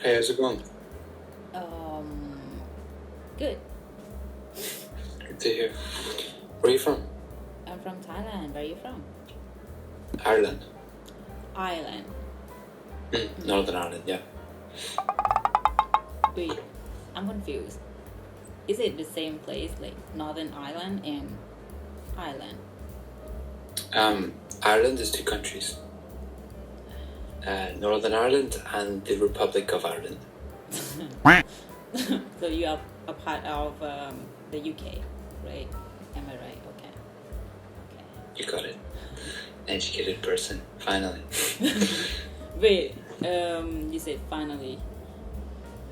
Hey, how's it going? Good. Good to hear. Where are you from? I'm from Thailand. Where are you from? Ireland. Ireland. Northern Ireland, yeah. Wait, I'm confused. Is it the same place, like Northern Ireland and Ireland? Ireland is two countries. Northern Ireland and the Republic of Ireland. So you are a part of the UK, right? Am I right? Okay. You got it. Educated person, finally. Wait, you said finally.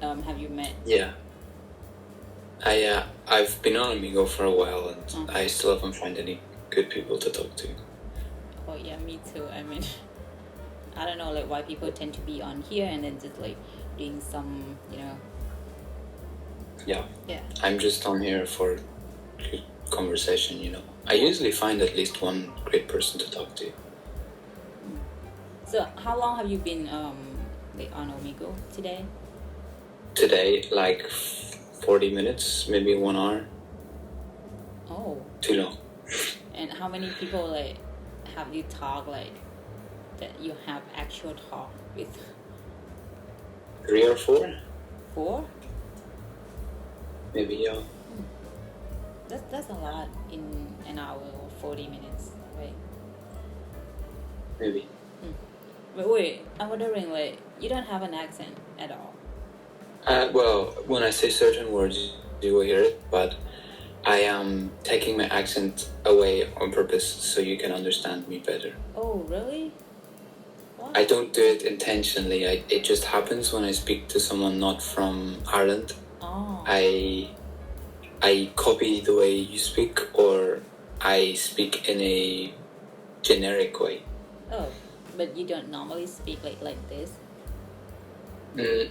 Have you met? Yeah. I've been on Omegle for a while and I still haven't found any good people to talk to. Oh yeah, me too. I mean, I don't know like why people tend to be on here and then just like doing some, Yeah. Yeah. I'm just on here for good conversation, I usually find at least one great person to talk to. So how long have you been like on Omegle today? Today, like 40 minutes, maybe 1 hour. Oh. Too long. And how many people like have you talked like that you have actual talk with? 3 or 4? 4? Maybe, yeah. That's a lot in an hour or 40 minutes, right? Maybe. But wait, I'm wondering like you don't have an accent at all. Well, when I say certain words, you will hear it, but I am taking my accent away on purpose so you can understand me better. Oh, really? What? I don't do it intentionally. It just happens when I speak to someone not from Ireland. Oh. I copy the way you speak, or I speak in a generic way. Oh, but you don't normally speak like this?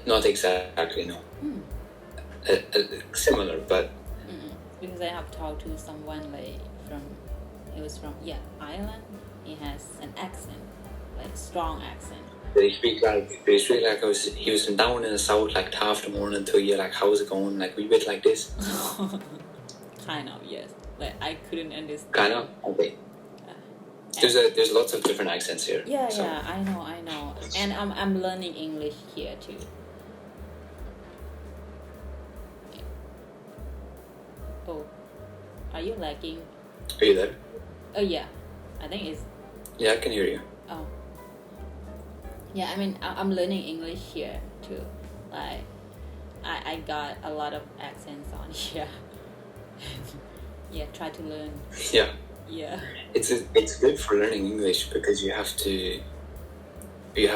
Not exactly, no. Similar, but... Because I have talked to someone like he was from Ireland. He has an accent, like strong accent. They speak like he was down in the south like half the morning to you, like how's it going, like a wee bit like this. Kind of, yes. Like I couldn't understand. Kind of, okay. There's lots of different accents here. Yeah, so. Yeah, I know, and I'm learning English here too. Oh, are you lagging? Are you there? Oh yeah, I think it's. Yeah, I can hear you. Oh. Yeah, I mean I'm learning English here too. Like I got a lot of accents on here. Yeah, try to learn. Yeah. Yeah. It's good for learning English because you have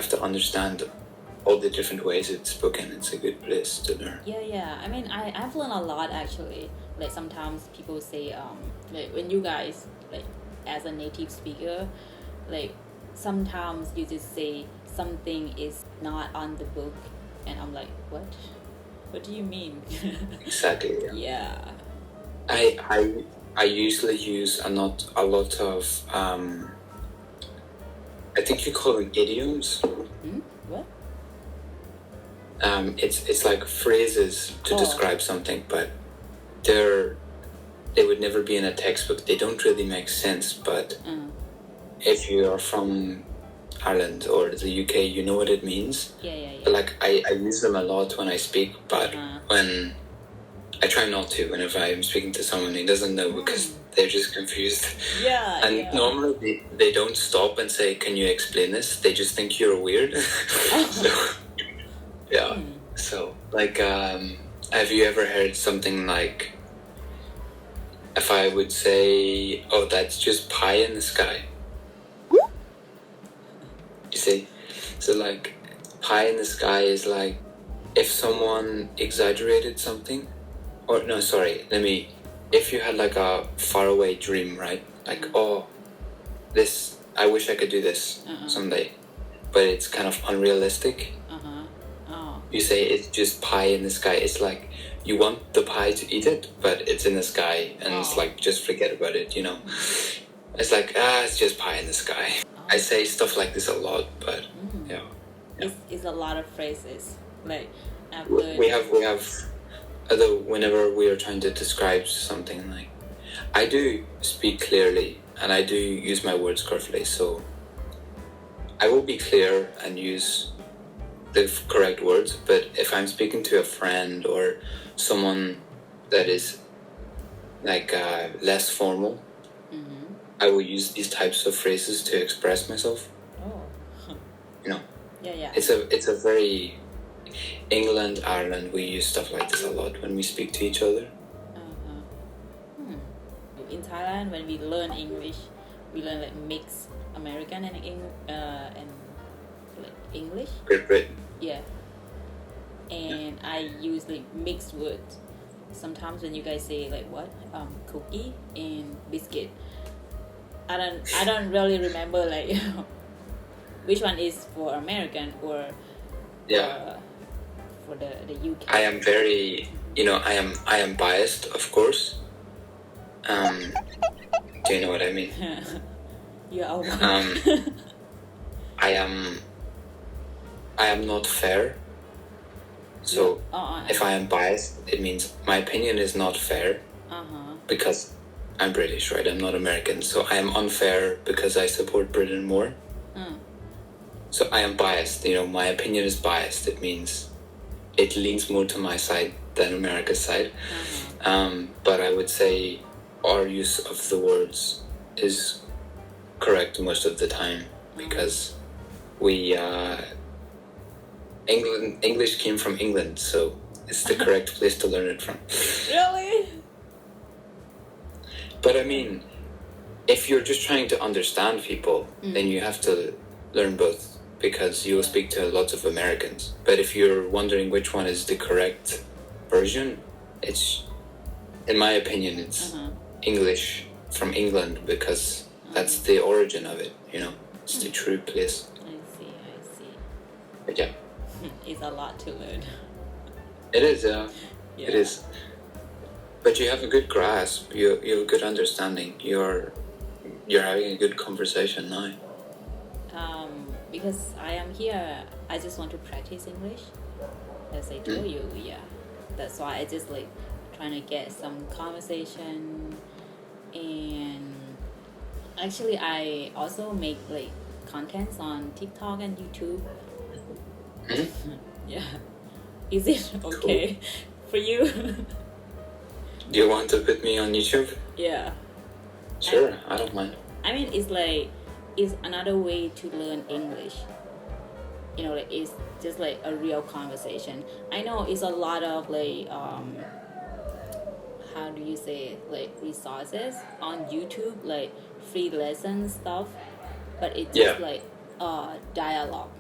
to understand all the different ways it's spoken. It's a good place to learn. Yeah. I mean I've learned a lot actually. Like sometimes people say like when you guys like as a native speaker, like sometimes you just say something is not on the book and I'm like, what? What do you mean? Exactly. Yeah. I usually use a lot of I think you call them idioms. What? It's like phrases to describe something, but they would never be in a textbook. They don't really make sense, but if you are from Ireland or the UK, you know what it means. Yeah. Like I use them a lot when I speak, but when I try not to whenever I'm speaking to someone who doesn't know because they're just confused. Yeah. And normally they don't stop and say, "Can you explain this?" They just think you're weird. So, yeah. So like, have you ever heard something like, if I would say, "Oh, that's just pie in the sky." You see? So like, pie in the sky is like, if someone exaggerated something, or no, sorry, if you had like a faraway dream, right? Like, oh, this, I wish I could do this someday, but it's kind of unrealistic. You say it's just pie in the sky. It's like, you want the pie to eat it, but it's in the sky, and it's like, just forget about it, It's like, it's just pie in the sky. I say stuff like this a lot, but yeah. It's a lot of phrases. Like I've learned. We have although whenever we are trying to describe something, like I do speak clearly and I do use my words correctly, so I will be clear and use the correct words. But if I'm speaking to a friend or someone that is like less formal, I will use these types of phrases to express myself. Oh. You know, Yeah. it's a very England, Ireland, we use stuff like this a lot when we speak to each other. In Thailand, when we learn English, we learn like mix American and like English. Great Britain. Yeah. And I use like mixed words. Sometimes when you guys say like what, cookie and biscuit, I don't really remember like which one is for American or for the UK. I am very, I am biased, of course. Do you know what I mean? You are. I am not fair. So if I am biased, it means my opinion is not fair because I'm British, right? I'm not American. So I am unfair because I support Britain more. So I am biased. My opinion is biased. It means it leans more to my side than America's side. But I would say our use of the words is correct most of the time because we English came from England, so it's the correct place to learn it from. Really? But I mean, if you're just trying to understand people, then you have to learn both because you will speak to lots of Americans. But if you're wondering which one is the correct version, it's, in my opinion, it's English from England because that's the origin of it, It's the true place. I see. But yeah. It's a lot to learn. It is, yeah. It is. But you have a good grasp. You have a good understanding. You're having a good conversation now. Because I am here, I just want to practice English. As I told you, That's why I just like trying to get some conversation. And actually, I also make like contents on TikTok and YouTube. Yeah. Is it okay for you? Do you want to put me on YouTube? Yeah. Sure, I don't mind. I mean, it's another way to learn English. Like it's just like a real conversation. I know it's a lot of like how do you say it? Like resources on YouTube, like free lesson stuff, but it's just like dialogue.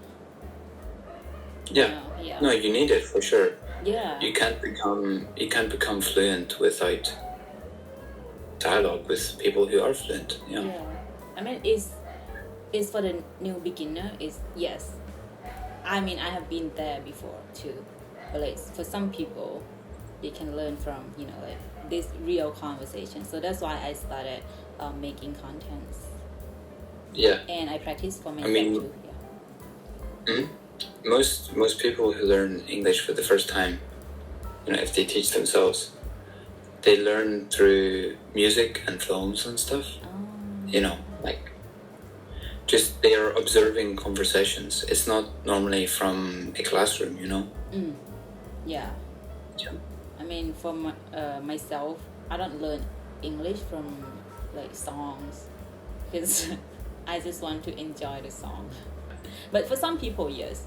Yeah. No, you need it for sure. Yeah. You can't become fluent without dialogue with people who are fluent. Yeah. I mean, it's for the new beginner. Yes. I mean, I have been there before too, but like for some people, they can learn from like this real conversation. So that's why I started making contents. Yeah. And I practice for myself too. Yeah. Most people who learn English for the first time, if they teach themselves, they learn through music and films and stuff. Like just they are observing conversations. It's not normally from a classroom, Yeah. I mean, for myself, I don't learn English from like songs because I just want to enjoy the song. But for some people, yes,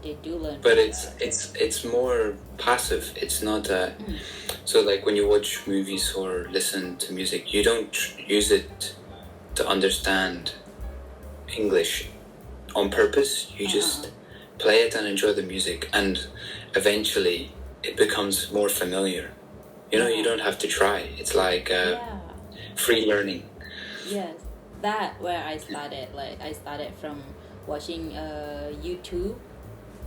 they do learn. But it's more passive. It's not so like when you watch movies or listen to music, you don't use it to understand English on purpose. You just play it and enjoy the music, and eventually it becomes more familiar. You don't have to try. It's like free learning. Yes, that where I started. Like I started from watching YouTube.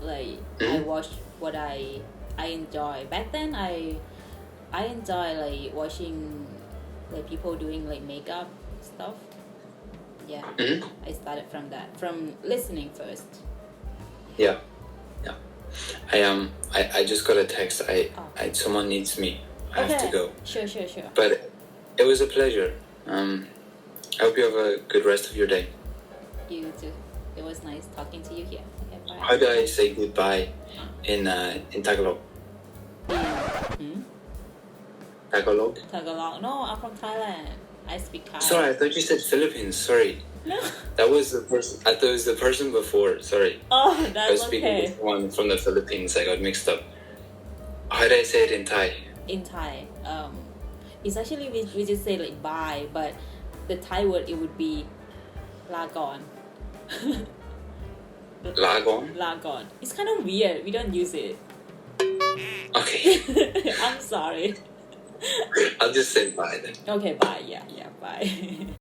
Like I watched what I enjoy. Back then I enjoy like watching like people doing like makeup stuff. Yeah. I started from that, from listening first. Yeah. I I just got a text. Someone needs me. I have to go. Sure. But it was a pleasure. I hope you have a good rest of your day. You too. It was nice talking to you here. Okay, bye. How do I say goodbye in Tagalog? Tagalog? Tagalog. No, I'm from Thailand. I speak Thai. Sorry, I thought you said Philippines. Sorry. No. That was the person. I thought it was the person before. Sorry. Oh, I was that's speaking okay. with one from the Philippines. I got mixed up. How do I say it in Thai? In Thai, it's actually we just say like bye, but the Thai word it would be lagon. Lagon? Lagon. It's kind of weird. We don't use it. Okay. I'm sorry. I'll just say bye then. Okay, bye. Yeah, bye.